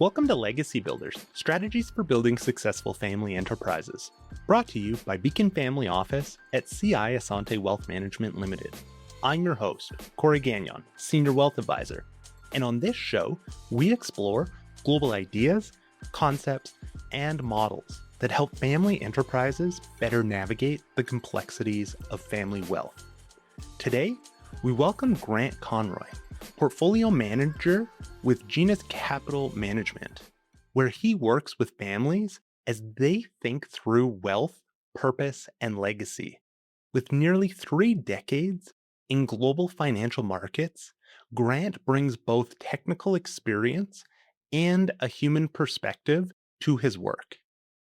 Welcome to Legacy Builders, Strategies for Building Successful Family Enterprises, brought to you by Beacon Family Office at CI Asante Wealth Management Limited. I'm your host, Corey Gagnon, Senior Wealth Advisor, and on this show, we explore global ideas, concepts, and models that help family enterprises better navigate the complexities of family wealth. Today, we welcome Grant Conroy, Portfolio Manager with Genus Capital Management, where he works with families as they think through wealth, purpose, and legacy. With nearly 3 decades in global financial markets, Grant brings both technical experience and a human perspective to his work.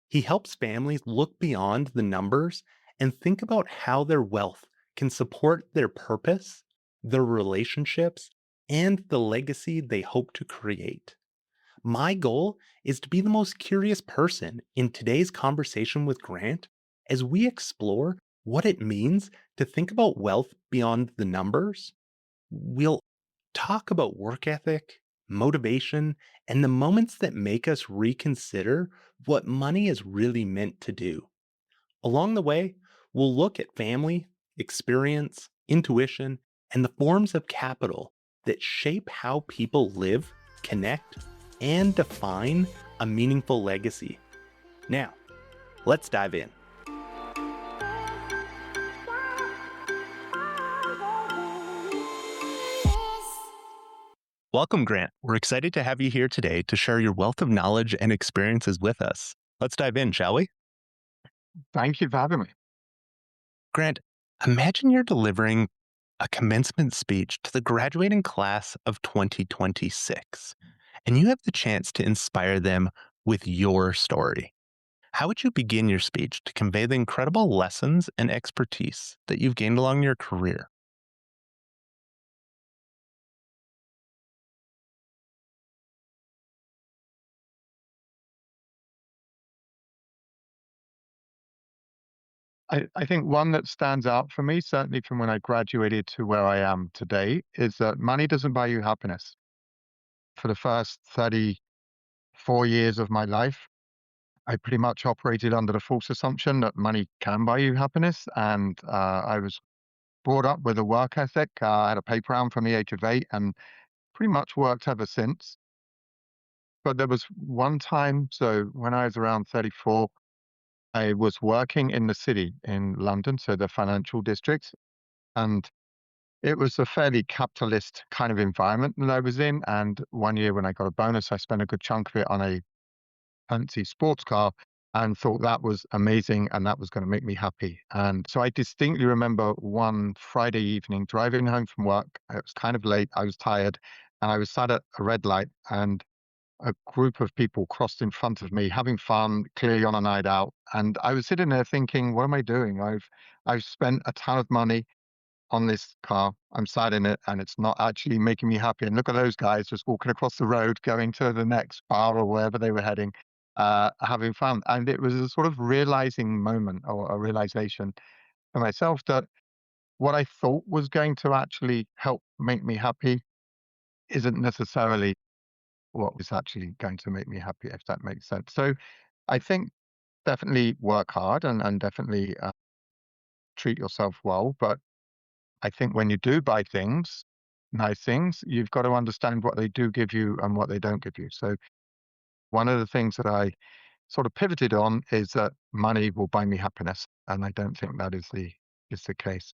He helps families look beyond the numbers and think about how their wealth can support their purpose, their relationships, and the legacy they hope to create. My goal is to be the most curious person in today's conversation with Grant as we explore what it means to think about wealth beyond the numbers. We'll talk about work ethic, motivation, and the moments that make us reconsider what money is really meant to do. Along the way, we'll look at family, experience, intuition, and the forms of capital that shape how people live, connect, and define a meaningful legacy. Now, let's dive in. Welcome, Grant. We're excited to have you here today to share your wealth of knowledge and experiences with us. Let's dive in, shall we? Thank you for having me. Grant, imagine you're delivering a commencement speech to the graduating class of 2026, and you have the chance to inspire them with your story. How would you begin your speech to convey the incredible lessons and expertise that you've gained along your career? I think one that stands out for me, certainly from when I graduated to where I am today, is that money doesn't buy you happiness. For the first 34 years of my life, I pretty much operated under the false assumption that money can buy you happiness. And I was brought up with a work ethic. I had a paper round from the age of 8 and pretty much worked ever since. But there was one time, so when I was around 34, I was working in the city in London, so the financial district. And it was a fairly capitalist kind of environment that I was in. And one year when I got a bonus, I spent a good chunk of it on a fancy sports car and thought that was amazing and that was going to make me happy. And so I distinctly remember one Friday evening driving home from work. It was kind of late. I was tired and I was sat at a red light and a group of people crossed in front of me having fun, clearly on a night out. And I was sitting there thinking, what am I doing? I've spent a ton of money on this car. I'm sat in it and it's not actually making me happy. And look at those guys just walking across the road, going to the next bar or wherever they were heading, having fun. And it was a sort of realizing moment or a realization for myself that what I thought was going to actually help make me happy isn't necessarily what was actually going to make me happy, if that makes sense. So I think definitely work hard and definitely treat yourself well. But I think when you do buy things, nice things, you've got to understand what they do give you and what they don't give you. So one of the things that I sort of pivoted on is that money will buy me happiness, and I don't think that is the case.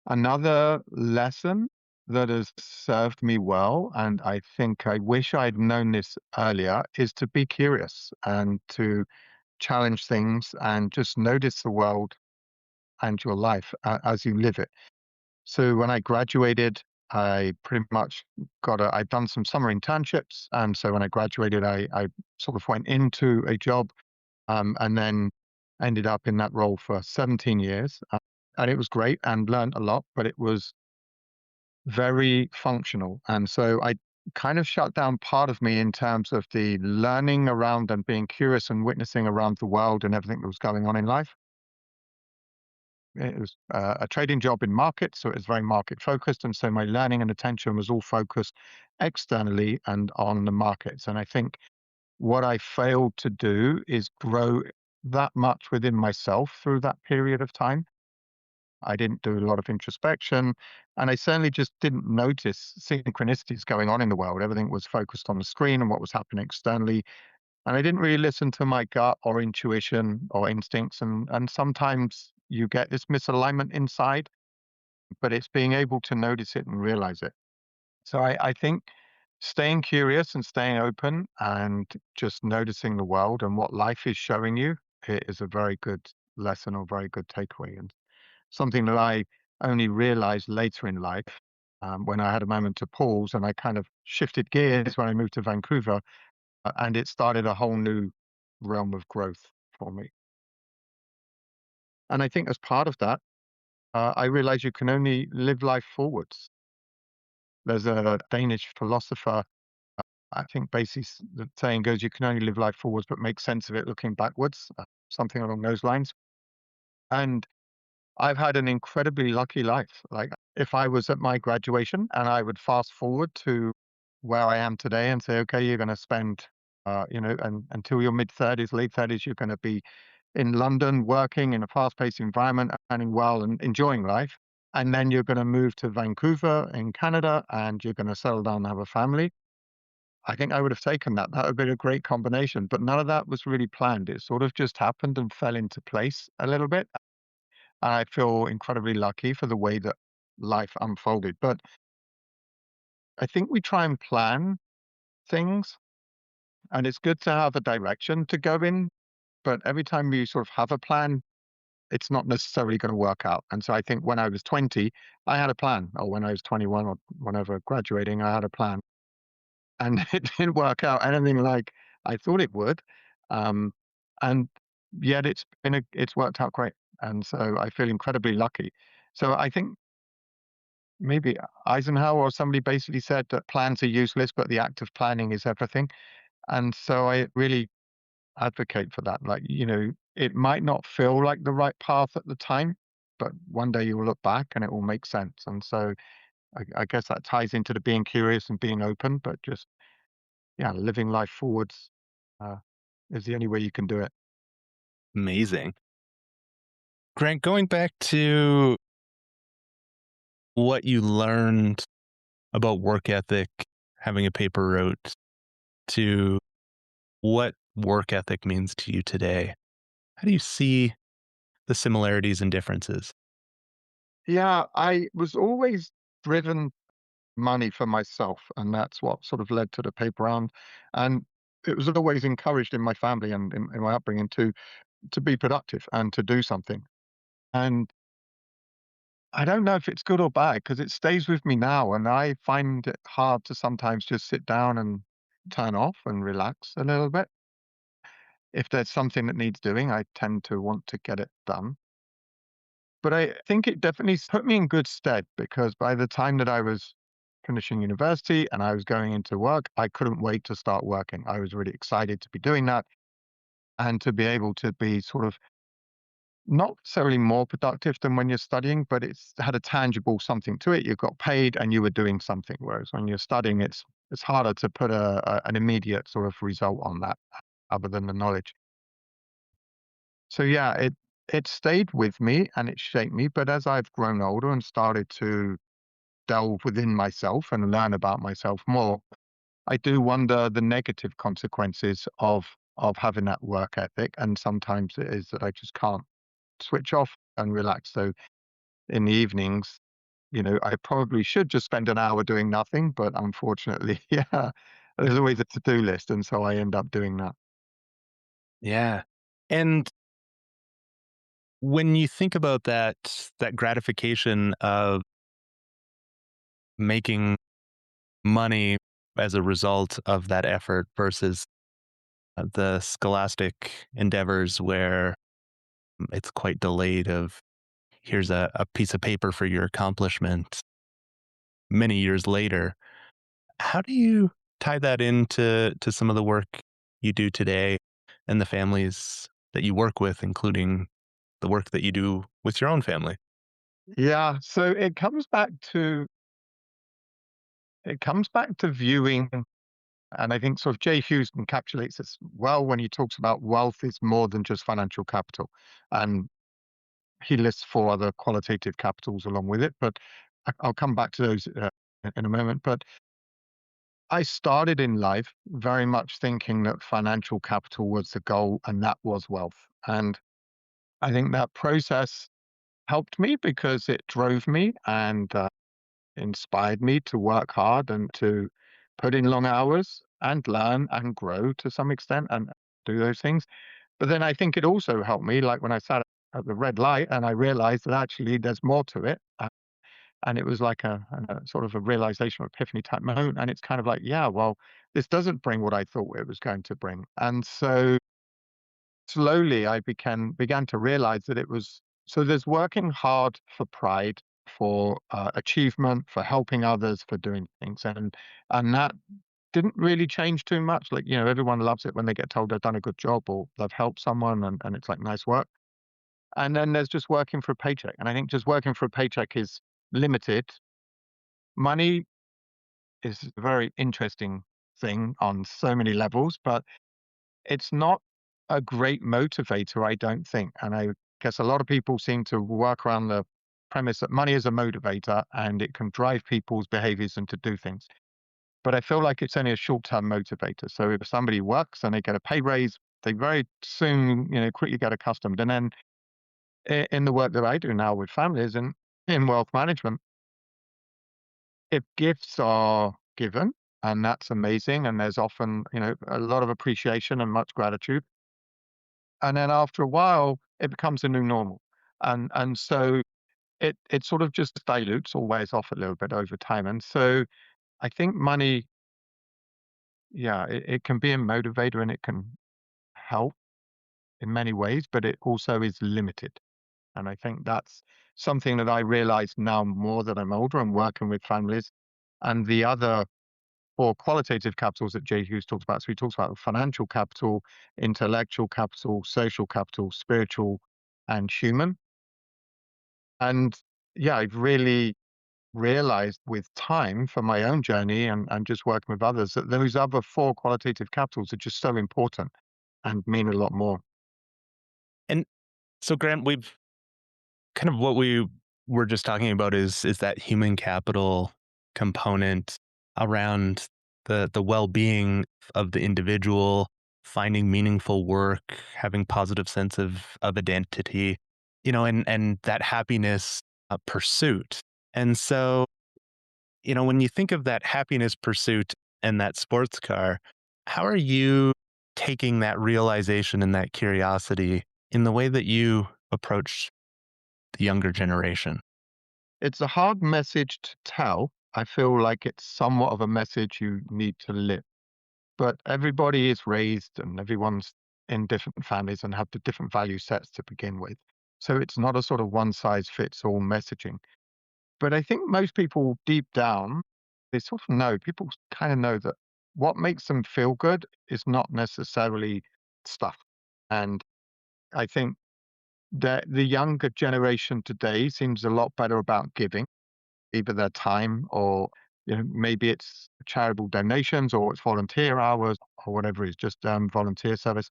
Another lesson that has served me well, and I think I wish I'd known this earlier, is to be curious and to challenge things and just notice the world and your life as you live it. So when I graduated, I pretty much I'd done some summer internships. And so when I graduated, I sort of went into a job and then ended up in that role for 17 years. And it was great and learned a lot, but it was very functional. And so I kind of shut down part of me in terms of the learning around and being curious and witnessing around the world and everything that was going on in life. It was a trading job in markets, so it was very market focused, and so my learning and attention was all focused externally and on the markets. And I think what I failed to do is grow that much within myself through that period of time. I didn't do a lot of introspection, and I certainly just didn't notice synchronicities going on in the world. Everything was focused on the screen and what was happening externally, and I didn't really listen to my gut or intuition or instincts. And sometimes you get this misalignment inside, but it's being able to notice it and realize it. So I think staying curious and staying open and just noticing the world and what life is showing you is a very good lesson or very good takeaway. And something that I only realized later in life, when I had a moment to pause and I kind of shifted gears when I moved to Vancouver, and it started a whole new realm of growth for me. And I think as part of that, I realized you can only live life forwards. There's a Danish philosopher, I think basically the saying goes, you can only live life forwards, but make sense of it looking backwards, something along those lines. And I've had an incredibly lucky life. Like, if I was at my graduation and I would fast forward to where I am today and say, okay, you're going to spend, and until your mid 30s, late 30s, you're going to be in London working in a fast paced environment, earning well and enjoying life. And then you're going to move to Vancouver in Canada and you're going to settle down and have a family. I think I would have taken that. That would have been a great combination. But none of that was really planned. It sort of just happened and fell into place a little bit. I feel incredibly lucky for the way that life unfolded. But I think we try and plan things, and it's good to have a direction to go in. But every time you sort of have a plan, it's not necessarily going to work out. And so I think when I was 20, I had a plan, or when I was 21 or whenever graduating, I had a plan. And it didn't work out anything like I thought it would. Um, and yet it's worked out great. And so I feel incredibly lucky. So I think maybe Eisenhower or somebody basically said that plans are useless, but the act of planning is everything. And so I really advocate for that. Like, it might not feel like the right path at the time, but one day you will look back and it will make sense. And so I guess that ties into the being curious and being open, but just, yeah, living life forwards uh, is the only way you can do it. Amazing. Grant, going back to what you learned about work ethic, having a paper route, to what work ethic means to you today, how do you see the similarities and differences? Yeah, I was always driven money for myself, and that's what sort of led to the paper round. And it was always encouraged in my family and in my upbringing to be productive and to do something. And I don't know if it's good or bad because it stays with me now, and I find it hard to sometimes just sit down and turn off and relax a little bit. If there's something that needs doing, I tend to want to get it done. But I think it definitely put me in good stead because by the time that I was finishing university and I was going into work, I couldn't wait to start working. I was really excited to be doing that and to be able to be sort of not necessarily more productive than when you're studying, but it's had a tangible something to it. You got paid and you were doing something. Whereas when you're studying, it's harder to put an immediate sort of result on that other than the knowledge. So yeah, it stayed with me and it shaped me. But as I've grown older and started to delve within myself and learn about myself more, I do wonder the negative consequences of having that work ethic. And sometimes it is that I just can't switch off and relax. So in the evenings, I probably should just spend an hour doing nothing, but unfortunately, yeah, there's always a to-do list, and so I end up doing that. Yeah. And when you think about that gratification of making money as a result of that effort versus the scholastic endeavors where it's quite delayed of here's a piece of paper for your accomplishment many years later. How do you tie that into some of the work you do today and the families that you work with, including the work that you do with your own family? Yeah, so it comes back to viewing, and I think sort of Jay Hughes encapsulates this well when he talks about wealth is more than just financial capital. And he lists four other qualitative capitals along with it, but I'll come back to those in a moment. But I started in life very much thinking that financial capital was the goal and that was wealth. And I think that process helped me because it drove me and inspired me to work hard and to put in long hours and learn and grow to some extent and do those things. But then I think it also helped me, like when I sat at the red light and I realized that actually there's more to it. And it was like a sort of a realization or epiphany type moment. And it's kind of like, yeah, well, this doesn't bring what I thought it was going to bring. And so slowly I began to realize that it was so there's working hard for pride, for achievement, for helping others, for doing things, and that didn't really change too much. Like everyone loves it when they get told they've done a good job or they've helped someone, and it's like nice work. And then there's just working for a paycheck, and I think just working for a paycheck is limited. Money is a very interesting thing on so many levels, but it's not a great motivator, I don't think. And I guess a lot of people seem to work around the premise that money is a motivator and it can drive people's behaviors and to do things. But I feel like it's only a short-term motivator. So if somebody works and they get a pay raise, they very soon, quickly get accustomed. And then in the work that I do now with families and in wealth management, if gifts are given, and that's amazing, and there's often, a lot of appreciation and much gratitude. And then after a while, it becomes a new normal. And so it sort of just dilutes or wears off a little bit over time. And so I think money, yeah, it can be a motivator and it can help in many ways, but it also is limited. And I think that's something that I realize now more that I'm older and working with families. And the other four qualitative capitals that Jay Hughes talks about. So he talks about financial capital, intellectual capital, social capital, spiritual, and human. And yeah, I've really realized with time from my own journey and just working with others that those other four qualitative capitals are just so important and mean a lot more. And so, Grant, we've kind of what we were just talking about is that human capital component around the well-being of the individual, finding meaningful work, having positive sense of identity, and that happiness pursuit. And so, when you think of that happiness pursuit and that sports car, how are you taking that realization and that curiosity in the way that you approach the younger generation? It's a hard message to tell. I feel like it's somewhat of a message you need to live. But everybody is raised and everyone's in different families and have the different value sets to begin with. So it's not a sort of one size fits all messaging. But I think most people deep down, they sort of know, people kind of know that what makes them feel good is not necessarily stuff. And I think that the younger generation today seems a lot better about giving, either their time or maybe it's charitable donations or it's volunteer hours or whatever it is, just volunteer service.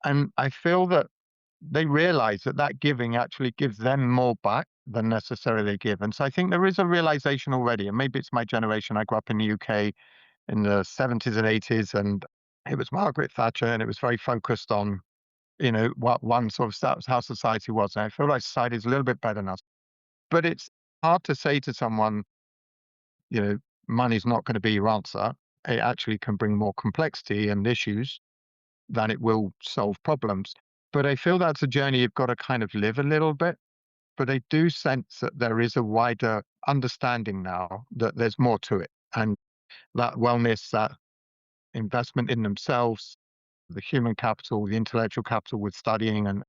And I feel that they realize that that giving actually gives them more back than necessarily they give. And so I think there is a realization already, and maybe it's my generation. I grew up in the UK in the 70s and 80s, and it was Margaret Thatcher, and it was very focused on, what one sort of how society was. And I feel like society is a little bit better now. But it's hard to say to someone, you know, money's not going to be your answer. It actually can bring more complexity and issues than it will solve problems. But I feel that's a journey you've got to kind of live a little bit. But I do sense that there is a wider understanding now that there's more to it. And that wellness, that investment in themselves, the human capital, the intellectual capital with studying and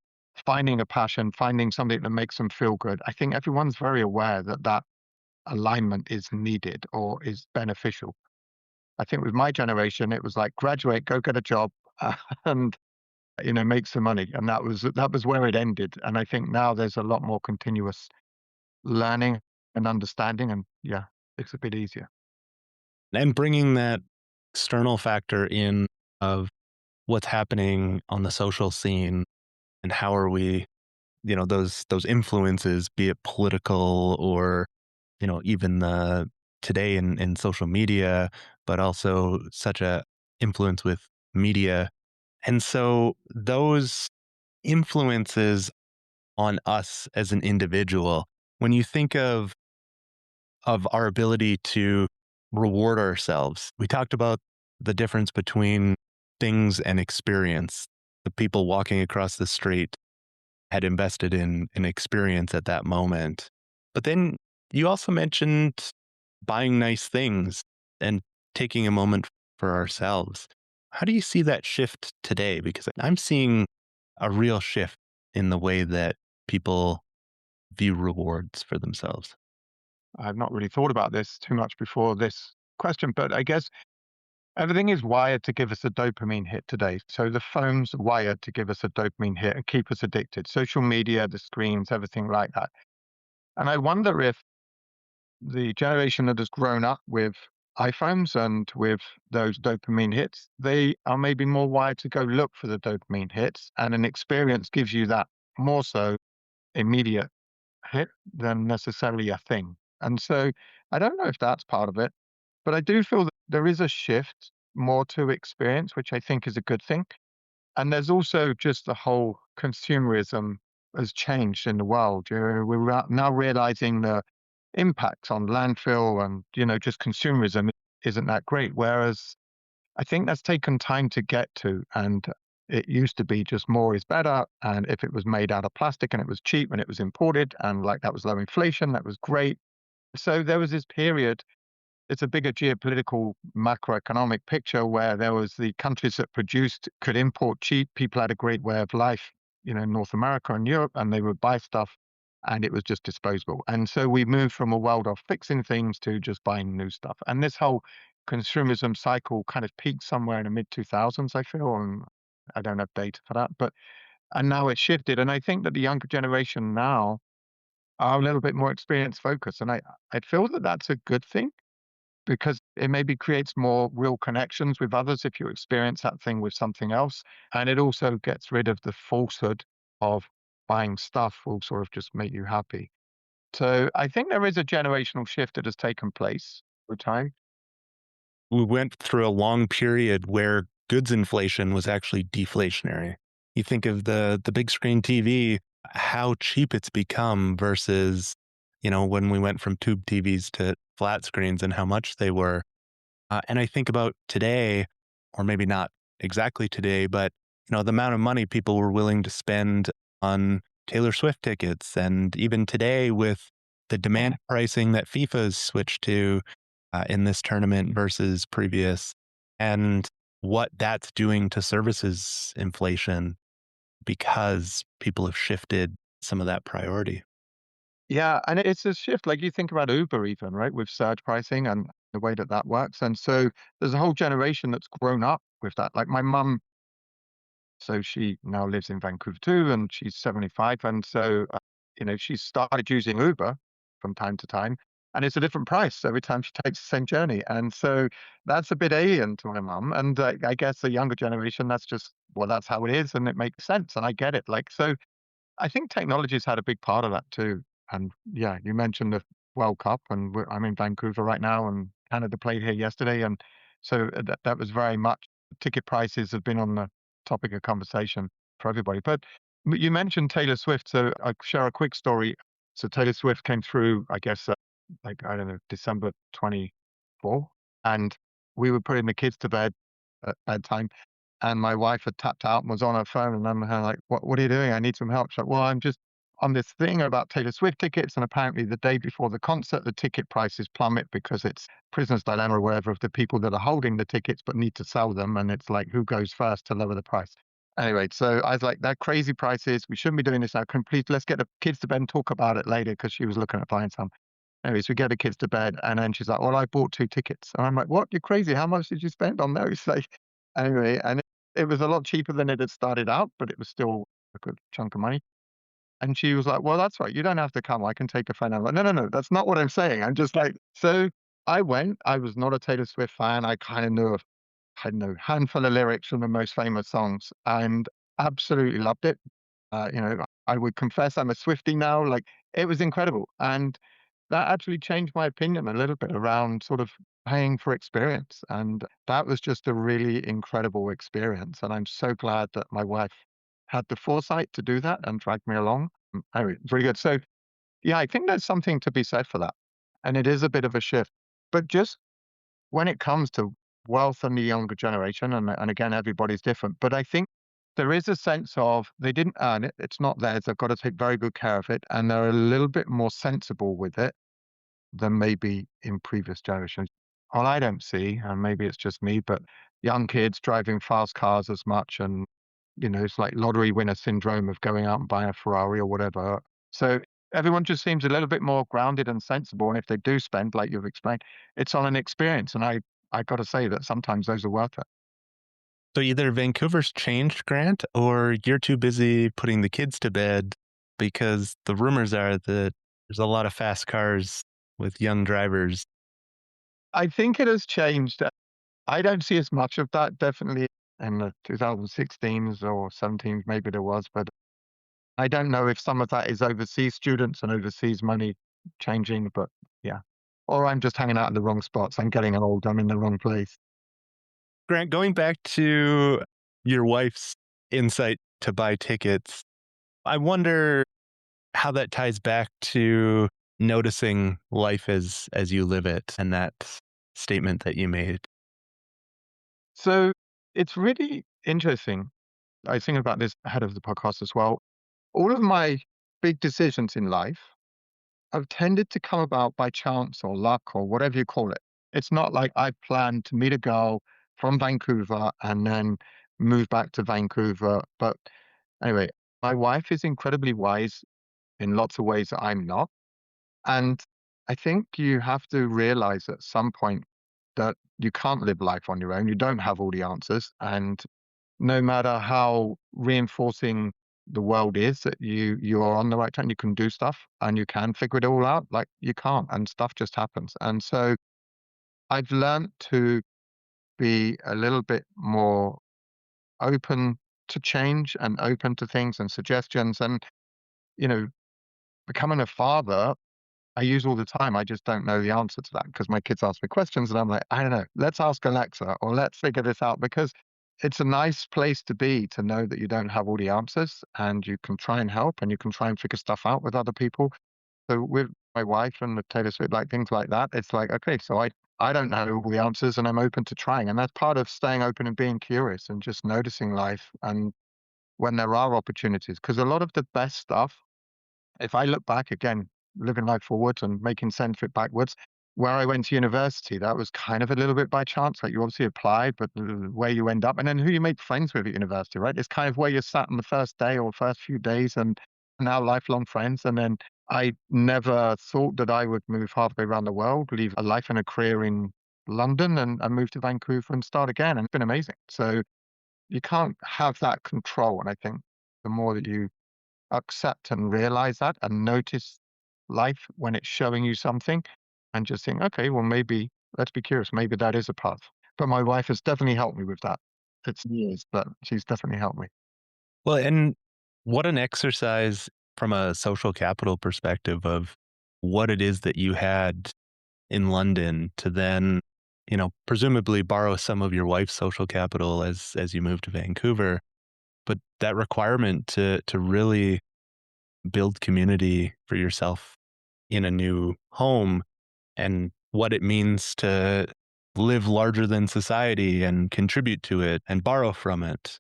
finding a passion, finding something that makes them feel good. I think everyone's very aware that that alignment is needed or is beneficial. I think with my generation, it was like graduate, go get a job, and make some money. And that was where it ended. And I think now there's a lot more continuous learning and understanding. And yeah, it's a bit easier. And bringing that external factor in of what's happening on the social scene and how are we, those influences, be it political or, even the today in social media, but also such a influence with media. And so those influences on us as an individual, when you think of our ability to reward ourselves. We talked about the difference between things and experience. The people walking across the street had invested in an experience at that moment. But then you also mentioned buying nice things and taking a moment for ourselves. How do you see that shift today? Because I'm seeing a real shift in the way that people view rewards for themselves. I've not really thought about this too much before this question, but I guess everything is wired to give us a dopamine hit today. So the phone's wired to give us a dopamine hit and keep us addicted. Social media, the screens, everything like that. And I wonder if the generation that has grown up with iPhones and with those dopamine hits, they are maybe more wired to go look for the dopamine hits, and an experience gives you that more so immediate hit than necessarily a thing. And so I don't know if that's part of it, but I do feel that there is a shift more to experience, which I think is a good thing. And there's also just the whole consumerism has changed in the world. Now realizing the impact on landfill and, just consumerism isn't that great. Whereas I think that's taken time to get to. And it used to be just more is better. And if it was made out of plastic and it was cheap and it was imported and like that was low inflation, that was great. So there was this period, it's a bigger geopolitical macroeconomic picture where there was the countries that produced could import cheap. People had a great way of life, in North America and Europe, and they would buy stuff and it was just disposable. And so we moved from a world of fixing things to just buying new stuff. And this whole consumerism cycle kind of peaked somewhere in the mid 2000s, I feel. And I don't have data for that, and now it's shifted. And I think that the younger generation now are a little bit more experience focused. And I feel that that's a good thing because it maybe creates more real connections with others if you experience that thing with something else. And it also gets rid of the falsehood of buying stuff will sort of just make you happy. So I think there is a generational shift that has taken place over time. We went through a long period where goods inflation was actually deflationary. You think of the big screen TV, how cheap it's become versus, when we went from tube TVs to flat screens and how much they were. And I think about today, or maybe not exactly today, but the amount of money people were willing to spend on Taylor Swift tickets, and even today with the demand pricing that FIFA's switched to in this tournament versus previous, and what that's doing to services inflation because people have shifted some of that priority. Yeah, and it's a shift. Like you think about Uber, even right, with surge pricing and the way that that works. And so there's a whole generation that's grown up with that. Like my mum, so she now lives in Vancouver too, and she's 75. And so, she's started using Uber from time to time, and it's a different price every time she takes the same journey. And so that's a bit alien to my mum. And I guess the younger generation, that's just, well, that's how it is. And it makes sense. And I get it. Like, so I think technology's had a big part of that too. And yeah, you mentioned the World Cup, and I'm in Vancouver right now, and Canada played here yesterday, and so that was very much ticket prices have been on the topic of conversation for everybody. But you mentioned Taylor Swift, so I'll share a quick story. So Taylor Swift came through, I guess, like I don't know, December 24, and we were putting the kids to bed at bedtime, and my wife had tapped out and was on her phone, and I'm kinda like, what are you doing? I need some help." She's like, "Well, I'm just on this thing about Taylor Swift tickets, and apparently the day before the concert, the ticket prices plummet because it's prisoner's dilemma or whatever of the people that are holding the tickets but need to sell them, and it's like, who goes first to lower the price?" Anyway, so I was like, "They're crazy prices. We shouldn't be doing this now. Can please let's get the kids to bed and talk about it later," because she was looking at buying some. Anyways, we get the kids to bed, and then she's like, "Well, I bought 2 tickets." And I'm like, "What? You're crazy. How much did you spend on those?" Like, anyway, and It was a lot cheaper than it had started out, but it was still a good chunk of money. And she was like, "Well, that's right. You don't have to come. I can take a friend." I'm like, "No, no, no. That's not what I'm saying." I'm just like, so I went. I was not a Taylor Swift fan. I kind of knew I know, handful of lyrics from the most famous songs and absolutely loved it. I would confess I'm a Swiftie now. Like, it was incredible. And that actually changed my opinion a little bit around sort of paying for experience. And that was just a really incredible experience. And I'm so glad that my wife had the foresight to do that and drag me along. Anyway, it's really good. So, yeah, I think there's something to be said for that. And it is a bit of a shift. But just when it comes to wealth and the younger generation, and again, everybody's different, but I think there is a sense of they didn't earn it. It's not theirs. They've got to take very good care of it. And they're a little bit more sensible with it than maybe in previous generations. Well, I don't see, and maybe it's just me, but young kids driving fast cars as much. And, it's like lottery winner syndrome of going out and buying a Ferrari or whatever. So everyone just seems a little bit more grounded and sensible. And if they do spend, like you've explained, it's on an experience. And I got to say that sometimes those are worth it. So either Vancouver's changed, Grant, or you're too busy putting the kids to bed because the rumors are that there's a lot of fast cars with young drivers. I think it has changed. I don't see as much of that, definitely in the 2016s or 17s, maybe there was, but I don't know if some of that is overseas students and overseas money changing, but yeah. Or I'm just hanging out in the wrong spots. I'm getting old. I'm in the wrong place. Grant, going back to your wife's insight to buy tickets, I wonder how that ties back to noticing life as you live it and that statement that you made. So it's really interesting. I think about this ahead of the podcast as well. All of my big decisions in life have tended to come about by chance or luck or whatever you call it. It's not like I planned to meet a girl from Vancouver and then move back to Vancouver. But anyway, my wife is incredibly wise in lots of ways that I'm not. And I think you have to realize at some point that you can't live life on your own. You don't have all the answers. And no matter how reinforcing the world is that you are on the right track, you can do stuff and you can figure it all out, like you can't, and stuff just happens. And so I've learned to be a little bit more open to change and open to things and suggestions. And, you know, becoming a father, I use all the time. I just don't know the answer to that because my kids ask me questions and I'm like, I don't know. Let's ask Alexa or let's figure this out because it's a nice place to be to know that you don't have all the answers and you can try and help and you can try and figure stuff out with other people. So with my wife and the Taylor Swift, like things like that, it's like, okay, so I don't know all the answers and I'm open to trying. And that's part of staying open and being curious and just noticing life and when there are opportunities. Because a lot of the best stuff if I look back again, living life forwards and making sense of it backwards, where I went to university, that was kind of a little bit by chance. Like you obviously applied, but where you end up and then who you make friends with at university, right? It's kind of where you sat on the first day or first few days and now lifelong friends. And then I never thought that I would move halfway around the world, leave a life and a career in London and move to Vancouver and start again. And it's been amazing. So you can't have that control. And I think the more that you accept and realize that and notice life when it's showing you something and just think, okay, well, maybe let's be curious. Maybe that is a path. But my wife has definitely helped me with that. It's years, but she's definitely helped me. Well, and what an exercise from a social capital perspective of what it is that you had in London to then, presumably borrow some of your wife's social capital as you moved to Vancouver. But that requirement to really build community for yourself in a new home and what it means to live larger than society and contribute to it and borrow from it.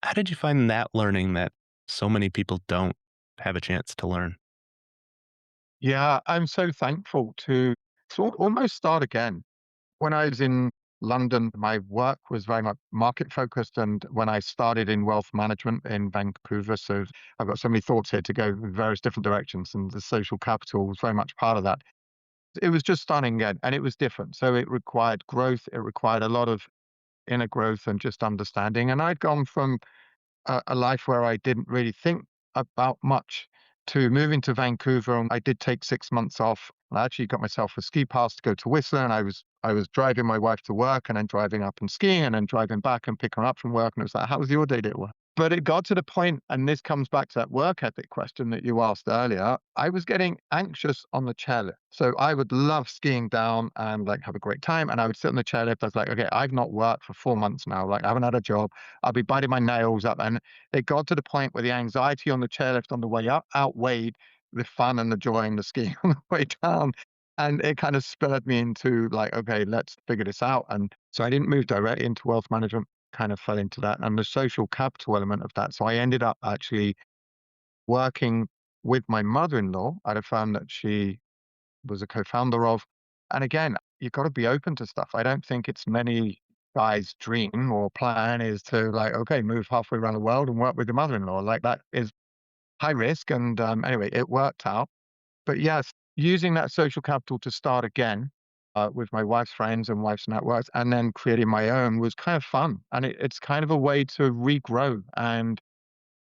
How did you find that learning that so many people don't have a chance to learn? Yeah, I'm so thankful to almost start again. When I was in London, my work was very much market focused. And when I started in wealth management in Vancouver, so I've got so many thoughts here to go in various different directions, and the social capital was very much part of that. It was just starting again and it was different. So it required growth. It required a lot of inner growth and just understanding. And I'd gone from a life where I didn't really think about much to moving to Vancouver. And I did take 6 months off. I actually got myself a ski pass to go to Whistler, and I was driving my wife to work and then driving up and skiing and then driving back and picking her up from work. And it was like, how was your day at work? But it got to the point, and this comes back to that work ethic question that you asked earlier. I was getting anxious on the chairlift. So I would love skiing down and like have a great time. And I would sit on the chairlift. I was like, okay, I've not worked for 4 months now. Like I haven't had a job. I'll be biting my nails up. And it got to the point where the anxiety on the chairlift on the way up outweighed the fun and the joy and the skiing on the way down. And it kind of spurred me into like, okay, let's figure this out. And so I didn't move directly into wealth management, kind of fell into that and the social capital element of that. So I ended up actually working with my mother-in-law at a firm that she was a co-founder of. And again, you've got to be open to stuff. I don't think it's many guys' dream or plan is to like, okay, move halfway around the world and work with your mother-in-law. Like that is high risk. And anyway, it worked out. But yes, using that social capital to start again with my wife's friends and wife's networks, and then creating my own was kind of fun. And it's kind of a way to regrow. And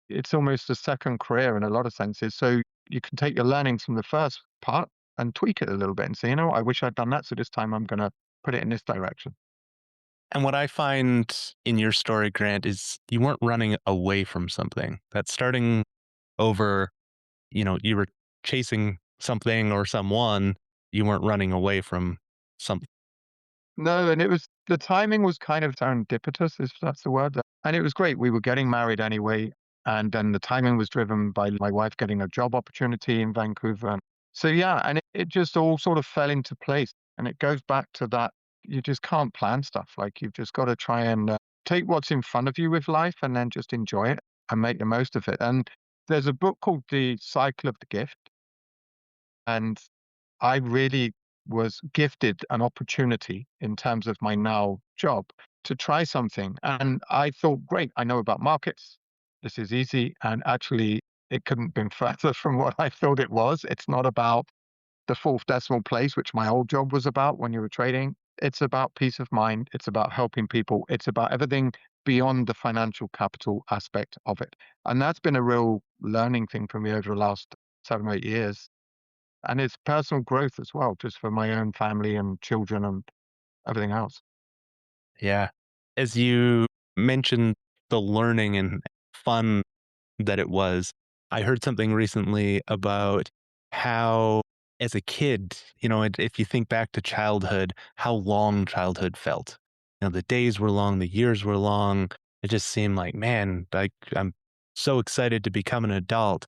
it's almost a second career in a lot of senses. So you can take your learnings from the first part and tweak it a little bit and say, you know what, I wish I'd done that. So this time I'm going to put it in this direction. And what I find in your story, Grant, is you weren't running away from something. That starting over, you were chasing something or someone, you weren't running away from something. No, and it was the timing was kind of serendipitous, if that's the word. And it was great. We were getting married anyway. And then the timing was driven by my wife getting a job opportunity in Vancouver. And so, yeah, and it just all sort of fell into place. And it goes back to that you just can't plan stuff. Like you've just got to try and take what's in front of you with life and then just enjoy it and make the most of it. And there's a book called The Cycle of the Gift. And I really was gifted an opportunity in terms of my now job to try something. And I thought, great, I know about markets. This is easy. And actually, it couldn't have been further from what I thought it was. It's not about the fourth decimal place, which my old job was about when you were trading. It's about peace of mind. It's about helping people. It's about everything beyond the financial capital aspect of it. And that's been a real learning thing for me over the last 7 or 8 years. And it's personal growth as well, just for my own family and children and everything else. Yeah. As you mentioned the learning and fun that it was, I heard something recently about how, as a kid, if you think back to childhood, how long childhood felt. The days were long, the years were long. It just seemed like, man, like I'm so excited to become an adult.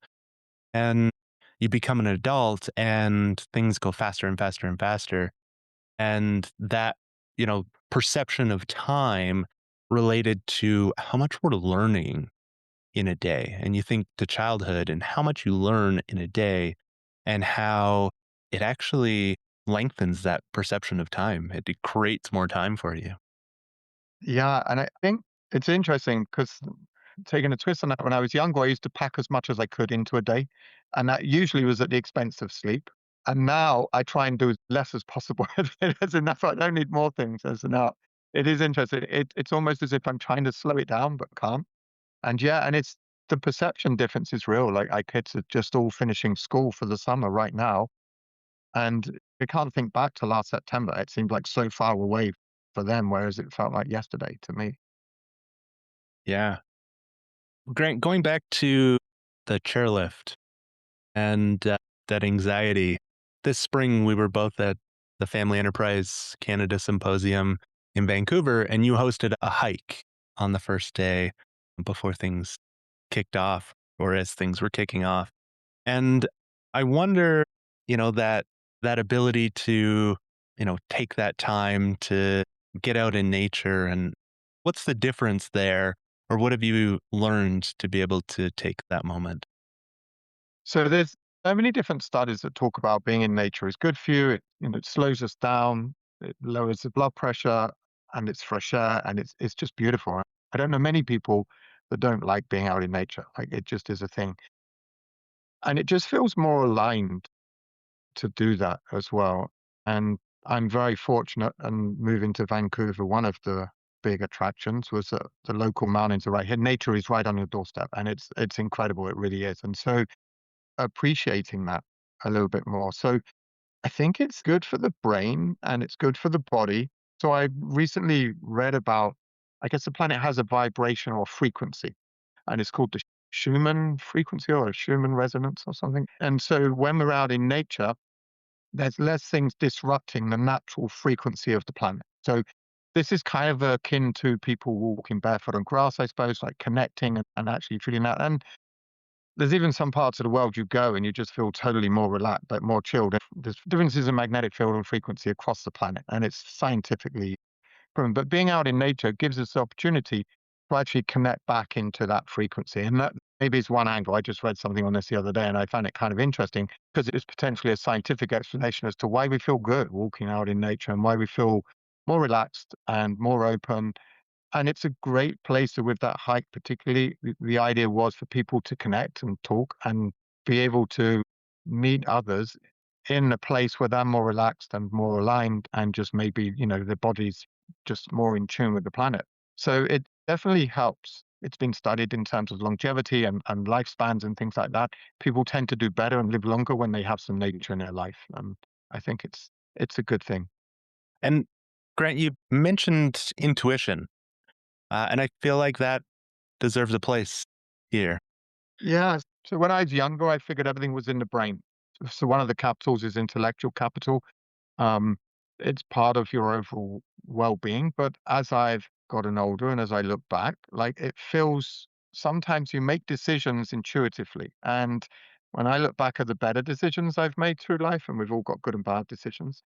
And you become an adult and things go faster and faster and faster. And that, perception of time related to how much we're learning in a day. And you think to childhood and how much you learn in a day and how it actually lengthens that perception of time. It creates more time for you. Yeah, and I think it's interesting because taking a twist on that, when I was younger, I used to pack as much as I could into a day, and that usually was at the expense of sleep. And now I try and do as less as possible. As enough, I don't need more things. As now, it is interesting. It's almost as if I'm trying to slow it down, but can't. And yeah, and it's the perception difference is real. Like our kids are just all finishing school for the summer right now. And we can't think back to last September. It seemed like so far away for them, whereas it felt like yesterday to me. Yeah. Grant, going back to the chairlift and that anxiety, this spring we were both at the Family Enterprise Canada Symposium in Vancouver, and you hosted a hike on the first day before things kicked off or as things were kicking off. And I wonder, that ability to, take that time to get out in nature and what's the difference there? Or what have you learned to be able to take that moment? So there's so many different studies that talk about being in nature is good for you. It slows us down, it lowers the blood pressure, and it's fresh air, and it's just beautiful. I don't know many people that don't like being out in nature. Like it just is a thing, and it just feels more aligned to do that as well. And I'm very fortunate and moving to Vancouver. One of the big attractions was that the local mountains are right here. Nature is right on your doorstep, and it's incredible. It really is. And so appreciating that a little bit more. So I think it's good for the brain and it's good for the body. So I recently read about, I guess the planet has a vibration or frequency, and it's called the Schumann frequency or a Schumann resonance or something. And so when we're out in nature, there's less things disrupting the natural frequency of the planet. So this is kind of akin to people walking barefoot on grass, I suppose, like connecting and actually feeling that. And there's even some parts of the world you go and you just feel totally more relaxed, like more chilled. There's differences in magnetic field and frequency across the planet, and it's scientifically proven. But being out in nature gives us the opportunity to actually connect back into that frequency. And that maybe is one angle. I just read something on this the other day and I found it kind of interesting because it is potentially a scientific explanation as to why we feel good walking out in nature and why we feel more relaxed and more open, and it's a great place with that hike, particularly. The idea was for people to connect and talk and be able to meet others in a place where they're more relaxed and more aligned and just maybe, their body's just more in tune with the planet. So it definitely helps. It's been studied in terms of longevity and lifespans and things like that. People tend to do better and live longer when they have some nature in their life. And I think it's a good thing. And Grant, you mentioned intuition, and I feel like that deserves a place here. Yeah. So when I was younger, I figured everything was in the brain. So one of the capitals is intellectual capital. Um, it's part of your overall well-being. But as I've gotten older and as I look back, like it feels sometimes you make decisions intuitively. And when I look back at the better decisions I've made through life, and we've all got good and bad decisions,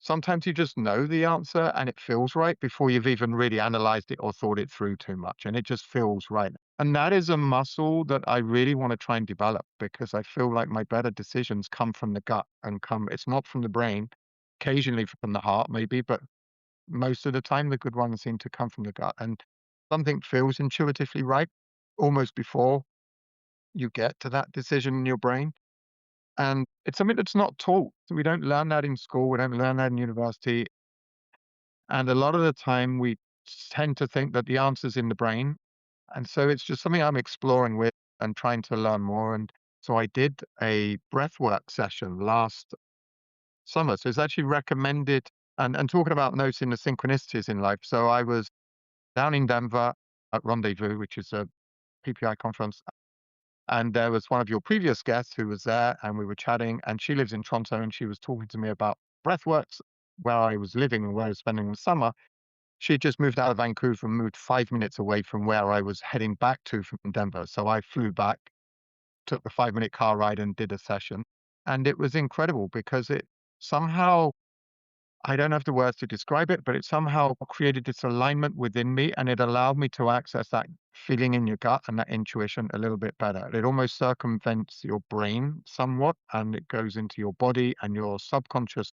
sometimes you just know the answer and it feels right before you've even really analyzed it or thought it through too much. And it just feels right. And that is a muscle that I really want to try and develop because I feel like my better decisions come from the gut and it's not from the brain, occasionally from the heart, maybe, but most of the time, the good ones seem to come from the gut. And something feels intuitively right almost before you get to that decision in your brain. And it's something that's not taught. We don't learn that in school. We don't learn that in university. And a lot of the time, we tend to think that the answer's in the brain. And so it's just something I'm exploring with and trying to learn more. And so I did a breathwork session last summer. So it's actually recommended and talking about noticing the synchronicities in life. So I was down in Denver at Rendezvous, which is a PPI conference. And there was one of your previous guests who was there and we were chatting and she lives in Toronto and she was talking to me about breathworks where I was living and where I was spending the summer. She had just moved out of Vancouver and moved 5 minutes away from where I was heading back to from Denver. So I flew back, took the 5 minute car ride and did a session. And it was incredible because it somehow, I don't have the words to describe it, but it somehow created this alignment within me and it allowed me to access that feeling in your gut and that intuition a little bit better. It almost circumvents your brain somewhat and it goes into your body and your subconscious.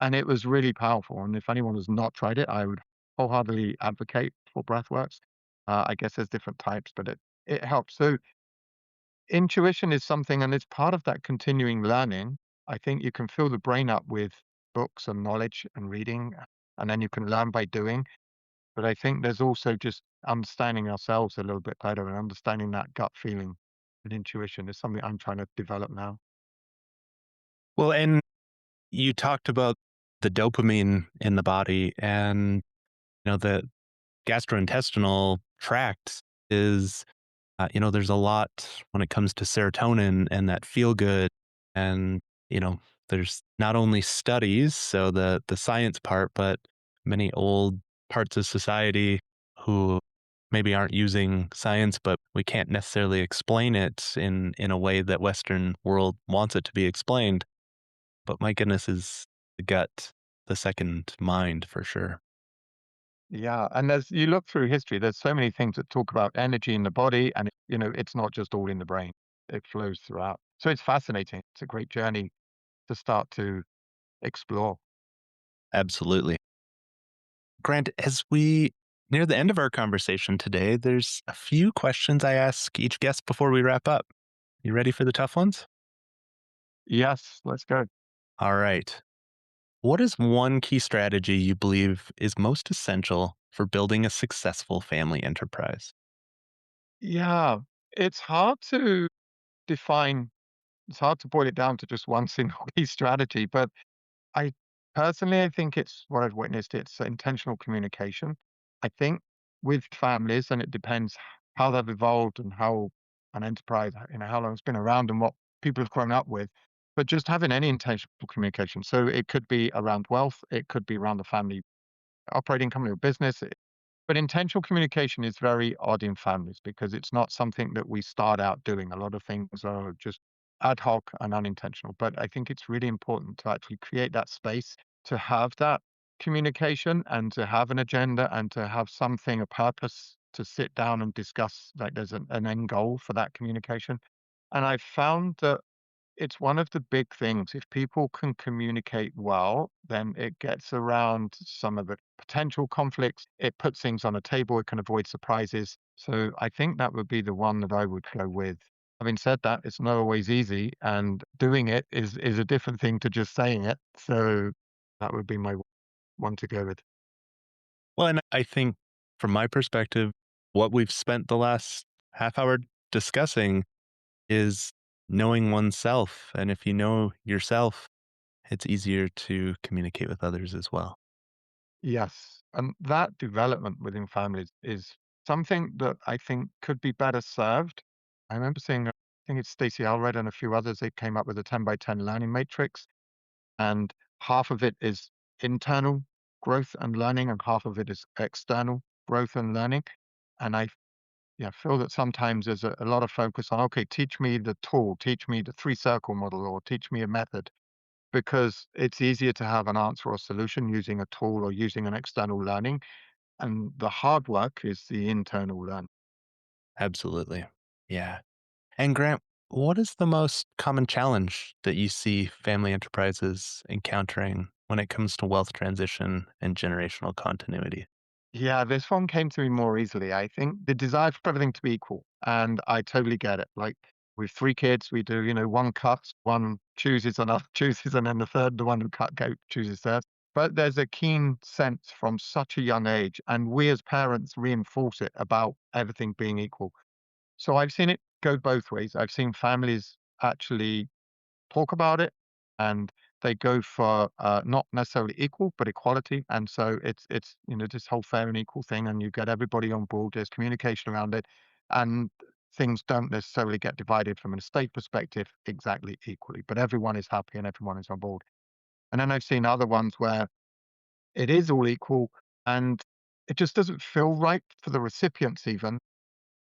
And it was really powerful. And if anyone has not tried it, I would wholeheartedly advocate for breathworks. I guess there's different types, but it helps. So intuition is something, and it's part of that continuing learning. I think you can fill the brain up with books and knowledge and reading, and then you can learn by doing. But I think there's also just understanding ourselves a little bit better and understanding that gut feeling and intuition is something I'm trying to develop now. Well, and you talked about the dopamine in the body, and the gastrointestinal tract is, there's a lot when it comes to serotonin and that feel good. And, there's not only studies, so the science part, but many old parts of society who maybe aren't using science, but we can't necessarily explain it in a way that Western world wants it to be explained. But my goodness, is the gut the second mind for sure. Yeah, and as you look through history, there's so many things that talk about energy in the body, and it's not just all in the brain; it flows throughout. So it's fascinating. It's a great journey to start to explore. Absolutely. Grant, as we near the end of our conversation today, there's a few questions I ask each guest before we wrap up. You ready for the tough ones? Yes, let's go. All right. What is one key strategy you believe is most essential for building a successful family enterprise? Yeah, it's hard to define, it's hard to boil it down to just one single key strategy, but I personally, I think it's what I've witnessed. It's intentional communication. I think with families, and it depends how they've evolved and how an enterprise, how long it's been around and what people have grown up with. But just having any intentional communication. So it could be around wealth, it could be around the family operating company or business. But intentional communication is very odd in families because it's not something that we start out doing. A lot of things are just ad hoc and unintentional. But I think it's really important to actually create that space to have that communication and to have an agenda and to have something, a purpose to sit down and discuss. Like there's an end goal for that communication. And I found that it's one of the big things. If people can communicate well, then it gets around some of the potential conflicts. It puts things on a table. It can avoid surprises. So I think that would be the one that I would go with. Having said that, it's not always easy, and doing it is a different thing to just saying it. So that would be my one to go with. Well, and I think from my perspective, what we've spent the last half hour discussing is knowing oneself. And if you know yourself, it's easier to communicate with others as well. Yes, and that development within families is something that I think could be better served. I remember seeing, I think it's Stacey Alred and a few others, they came up with a 10 by 10 learning matrix, and half of it is internal growth and learning, and half of it is external growth and learning. And I yeah, feel that sometimes there's a lot of focus on, okay, teach me the tool, teach me the three circle model, or teach me a method because it's easier to have an answer or solution using a tool or using an external learning. And the hard work is the internal learning. Absolutely. Yeah. And Grant, what is the most common challenge that you see family enterprises encountering when it comes to wealth transition and generational continuity? Yeah, this one came to me more easily. I think the desire for everything to be equal. And I totally get it. Like with three kids, we do, one cuts, one chooses, another chooses, and then the third, the one who cut goat chooses third. But there's a keen sense from such a young age, and we as parents reinforce it about everything being equal. So I've seen it go both ways. I've seen families actually talk about it, and they go for not necessarily equal, but equality. And so it's this whole fair and equal thing, and you get everybody on board. There's communication around it, and things don't necessarily get divided from an estate perspective exactly equally, but everyone is happy and everyone is on board. And then I've seen other ones where it is all equal, and it just doesn't feel right for the recipients even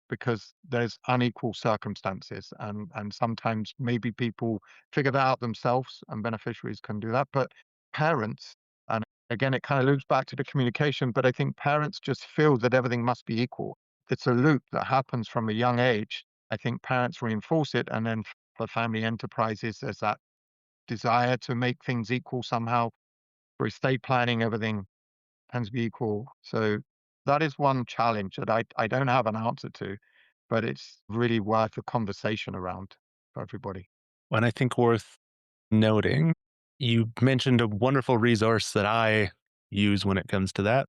because there's unequal circumstances and sometimes maybe people figure that out themselves and beneficiaries can do that, but parents, and again it kind of loops back to the communication, but I think parents just feel that everything must be equal. It's a loop that happens from a young age. I think parents reinforce it, and then for family enterprises there's that desire to make things equal somehow. For estate planning, everything tends to be equal. So that is one challenge that I don't have an answer to, but it's really worth a conversation around for everybody. And I think worth noting, you mentioned a wonderful resource that I use when it comes to that.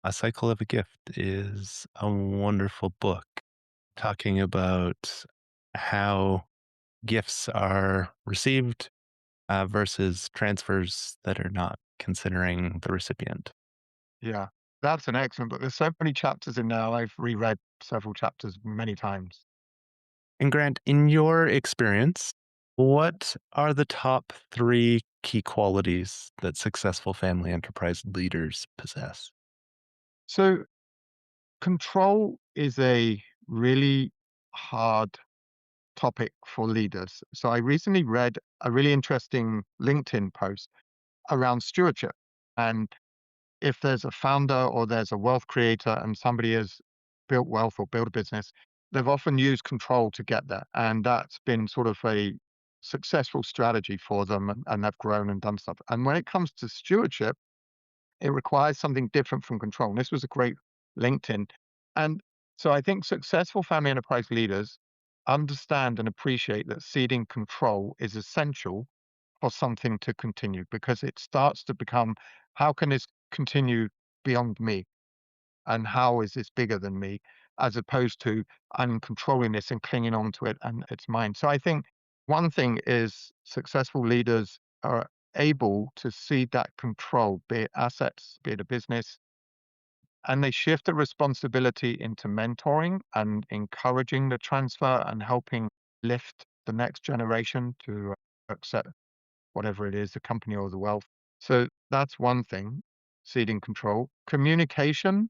A Cycle of a Gift is a wonderful book talking about how gifts are received versus transfers that are not, considering the recipient. Yeah, that's an excellent book. There's so many chapters in there. I've reread several chapters many times. And Grant, in your experience, what are the top three key qualities that successful family enterprise leaders possess? So control is a really hard topic for leaders. So I recently read a really interesting LinkedIn post around stewardship. And if there's a founder or there's a wealth creator and somebody has built wealth or built a business, they've often used control to get there. And that's been sort of a successful strategy for them and they've grown and done stuff. And when it comes to stewardship, it requires something different from control. And this was a great LinkedIn. And so I think successful family enterprise leaders understand and appreciate that ceding control is essential for something to continue because it starts to become, how can this continue beyond me? And how is this bigger than me? As opposed to I'm controlling this and clinging on to it and it's mine. So I think one thing is successful leaders are able to see that control, be it assets, be it a business, and they shift the responsibility into mentoring and encouraging the transfer and helping lift the next generation to accept whatever it is, the company or the wealth. So that's one thing, ceding control. Communication,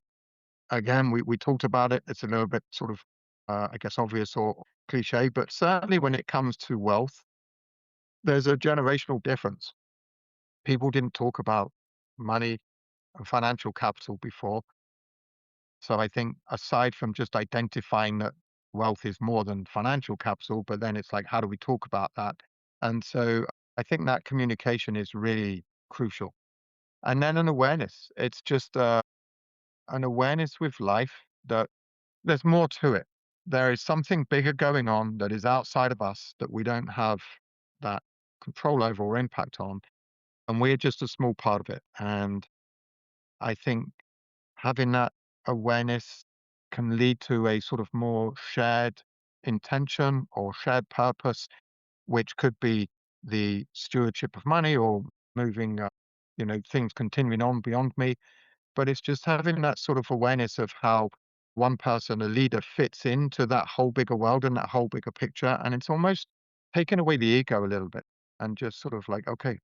again, we talked about it. It's a little bit sort of, I guess, obvious or cliche, but certainly when it comes to wealth, there's a generational difference. People didn't talk about money and financial capital before. So I think aside from just identifying that wealth is more than financial capital, but then it's like, how do we talk about that? And so I think that communication is really crucial. And then an awareness. It's just an awareness with life that there's more to it. There is something bigger going on that is outside of us that we don't have that control over or impact on. And we're just a small part of it. And I think having that awareness can lead to a sort of more shared intention or shared purpose, which could be the stewardship of money or moving, things continuing on beyond me. But it's just having that sort of awareness of how one person, a leader, fits into that whole bigger world and that whole bigger picture. And it's almost taking away the ego a little bit and just sort of like, okay,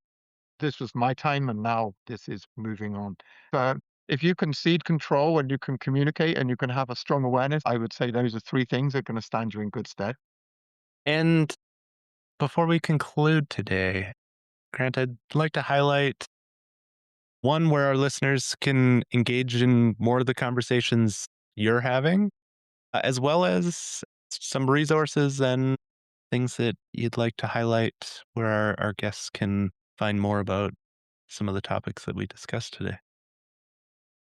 this was my time and now this is moving on. But if you can cede control and you can communicate and you can have a strong awareness, I would say those are three things that are going to stand you in good stead. And before we conclude today, Grant, I'd like to highlight one where our listeners can engage in more of the conversations you're having, as well as some resources and things that you'd like to highlight where our guests can find more about some of the topics that we discussed today.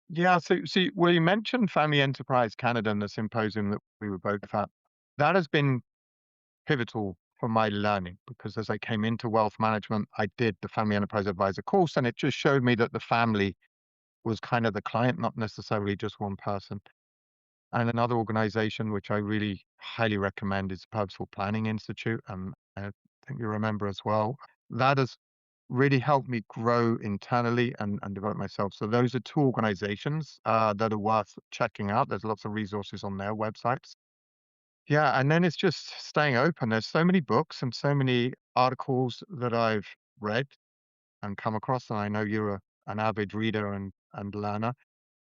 Yeah, so see, we mentioned Family Enterprise Canada and the symposium that we were both at. That has been pivotal for my learning because as I came into wealth management, I did the Family Enterprise Advisor course, and it just showed me that the family was kind of the client, not necessarily just one person. And another organization which I really highly recommend is Purposeful Planning Institute. I think you remember as well. That has really helped me grow internally and develop myself. So those are two organizations that are worth checking out. There's lots of resources on their websites. Yeah, and then it's just staying open. There's so many books and so many articles that I've read and come across, and I know you're an avid reader and learner.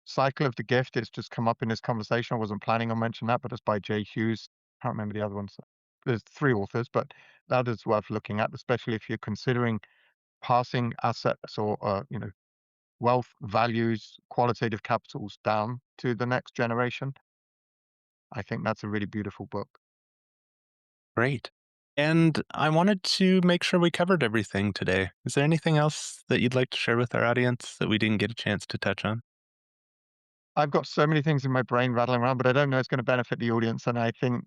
Cycle of the Gift, it's just come up in this conversation. I wasn't planning on mentioning that, but it's by Jay Hughes. Can't remember the other ones. There's three authors, but that is worth looking at, especially if you're considering passing assets or wealth, values, qualitative capitals down to the next generation. I think that's a really beautiful book. Great. And I wanted to make sure we covered everything today. Is there anything else that you'd like to share with our audience that we didn't get a chance to touch on? I've got so many things in my brain rattling around, but I don't know it's going to benefit the audience, and I think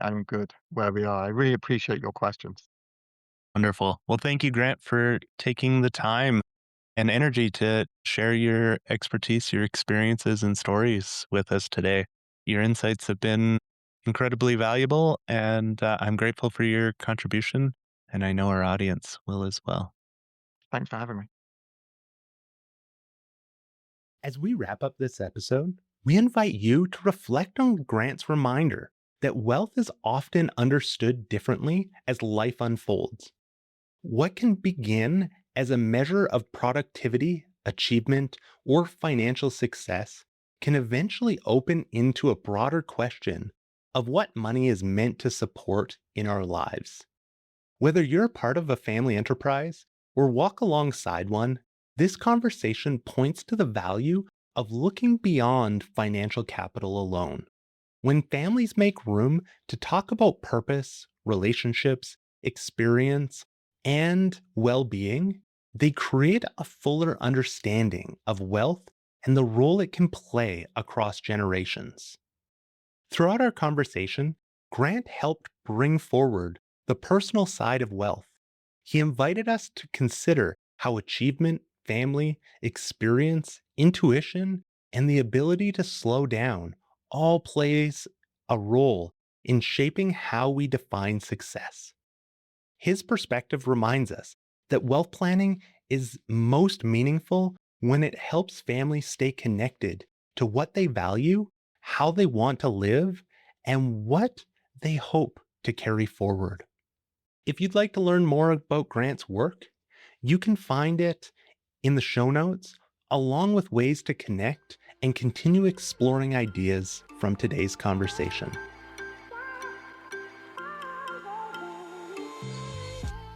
I'm good where we are. I really appreciate your questions. Wonderful. Well, thank you, Grant, for taking the time and energy to share your expertise, your experiences, and stories with us today. Your insights have been incredibly valuable, and I'm grateful for your contribution. And I know our audience will as well. Thanks for having me. As we wrap up this episode, we invite you to reflect on Grant's reminder that wealth is often understood differently as life unfolds. What can begin as a measure of productivity, achievement, or financial success can eventually open into a broader question of what money is meant to support in our lives. Whether you're part of a family enterprise or walk alongside one, this conversation points to the value of looking beyond financial capital alone. When families make room to talk about purpose, relationships, experience, and well being, they create a fuller understanding of wealth and the role it can play across generations. Throughout our conversation, Grant helped bring forward the personal side of wealth. He invited us to consider how achievement, family, experience, intuition, and the ability to slow down all plays a role in shaping how we define success. His perspective reminds us that wealth planning is most meaningful when it helps families stay connected to what they value, how they want to live, and what they hope to carry forward. If you'd like to learn more about Grant's work, you can find it in the show notes, along with ways to connect and continue exploring ideas from today's conversation.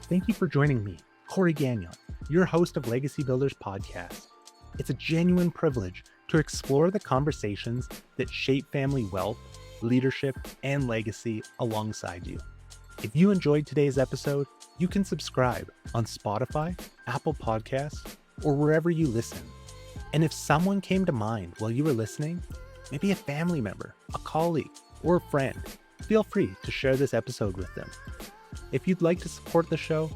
Thank you for joining me, Corey Gagnon, your host of Legacy Builders Podcast. It's a genuine privilege to explore the conversations that shape family wealth, leadership, and legacy alongside you. If you enjoyed today's episode, you can subscribe on Spotify, Apple Podcasts, or wherever you listen. And if someone came to mind while you were listening, maybe a family member, a colleague, or a friend, feel free to share this episode with them. If you'd like to support the show,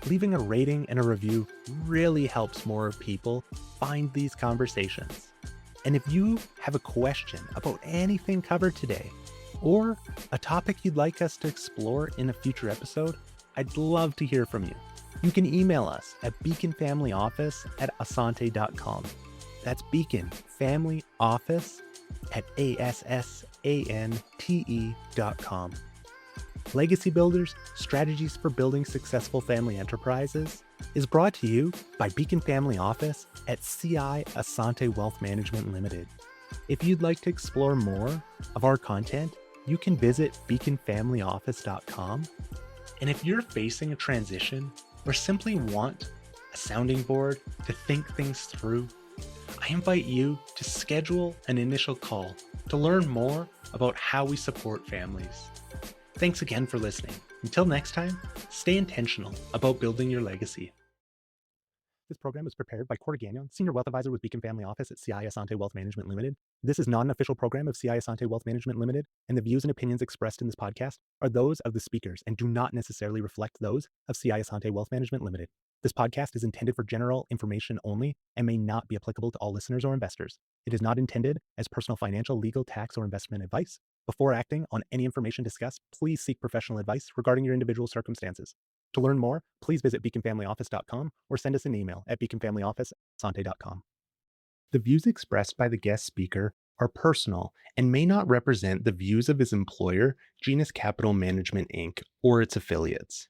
leaving a rating and a review really helps more people find these conversations. And if you have a question about anything covered today, or a topic you'd like us to explore in a future episode, I'd love to hear from you. You can email us at beaconfamilyoffice@asante.com. That's beaconfamilyoffice@assante.com. Legacy Builders, Strategies for Building Successful Family Enterprises is brought to you by Beacon Family Office at CI Asante Wealth Management Limited. If you'd like to explore more of our content, you can visit beaconfamilyoffice.com. And if you're facing a transition or simply want a sounding board to think things through, I invite you to schedule an initial call to learn more about how we support families. Thanks again for listening. Until next time, stay intentional about building your legacy. This program is prepared by Corey Gagnon, Senior Wealth Advisor with Beacon Family Office at CI Asante Wealth Management Limited. This is not an official program of CI Asante Wealth Management Limited, and the views and opinions expressed in this podcast are those of the speakers and do not necessarily reflect those of CI Asante Wealth Management Limited. This podcast is intended for general information only and may not be applicable to all listeners or investors. It is not intended as personal financial, legal, tax, or investment advice. Before acting on any information discussed, please seek professional advice regarding your individual circumstances. To learn more, please visit beaconfamilyoffice.com or send us an email at beaconfamilyoffice@asante.com. The views expressed by the guest speaker are personal and may not represent the views of his employer, Genus Capital Management, Inc., or its affiliates.